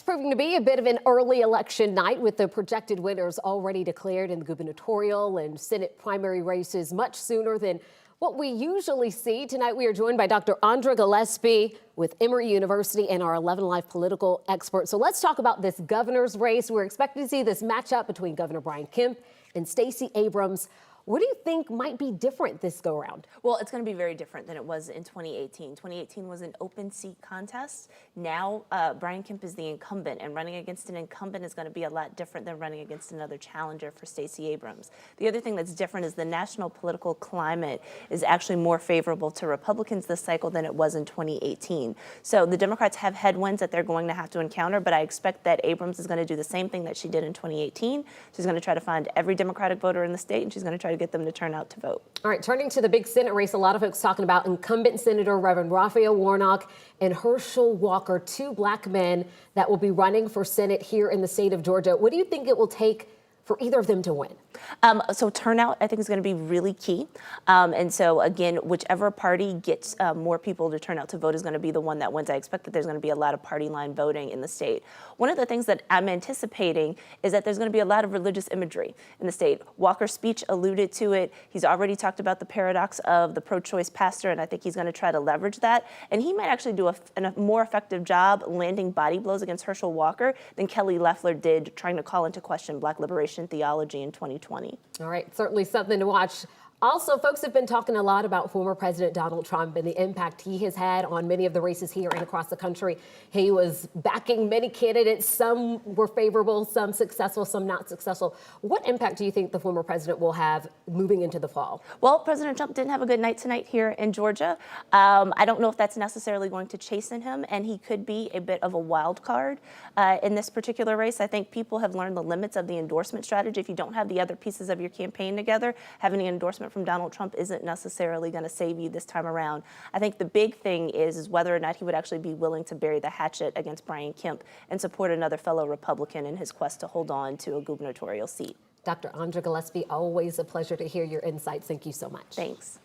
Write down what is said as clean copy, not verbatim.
proving to be a bit of an early election night with the projected winners already declared in the gubernatorial and Senate primary races much sooner than what we usually see. Tonight, we are joined by Dr. Andra Gillespie with Emory University and our 11 Life political expert. So let's talk about this governor's race. We're expecting to see this matchup between Governor Brian Kemp and Stacey Abrams. What do you think might be different this go around? Well, it's going to be very different than it was in 2018. 2018 was an open seat contest. Now, Brian Kemp is the incumbent, and running against an incumbent is going to be a lot different than running against another challenger for Stacey Abrams. The other thing that's different is the national political climate is actually more favorable to Republicans this cycle than it was in 2018. So the Democrats have headwinds that they're going to have to encounter, but I expect that Abrams is going to do the same thing that she did in 2018. She's going to try to find every Democratic voter in the state, and she's going to try to get them to turn out to vote. All right, turning to the big Senate race, a lot of folks talking about incumbent Senator Reverend Raphael Warnock and Herschel Walker, two black men that will be running for Senate here in the state of Georgia. What do you think it will take for either of them to win? So turnout, I think, is going to be really key. And so, again, whichever party gets more people to turn out to vote is going to be the one that wins. I expect that there's going to be a lot of party line voting in the state. One of the things that I'm anticipating is that there's going to be a lot of religious imagery in the state. Walker's speech alluded to it. He's already talked about the paradox of the pro-choice pastor, and I think he's going to try to leverage that. And he might actually do a more effective job landing body blows against Herschel Walker than Kelly Loeffler did trying to call into question Black liberation theology in 2020. All right, certainly something to watch. Also, folks have been talking a lot about former President Donald Trump and the impact he has had on many of the races here and across the country. He was backing many candidates. Some were favorable, some successful, some not successful. What impact do you think the former president will have moving into the fall? Well, President Trump didn't have a good night tonight here in Georgia. I don't know if that's necessarily going to chasten him, and he could be a bit of a wild card in this particular race. I think people have learned the limits of the endorsement strategy. If you don't have the other pieces of your campaign together, having an endorsement from Donald Trump isn't necessarily going to save you this time around. I think the big thing is whether or not he would actually be willing to bury the hatchet against Brian Kemp and support another fellow Republican in his quest to hold on to a gubernatorial seat. Dr. Andra Gillespie, always a pleasure to hear your insights. Thank you so much. Thanks.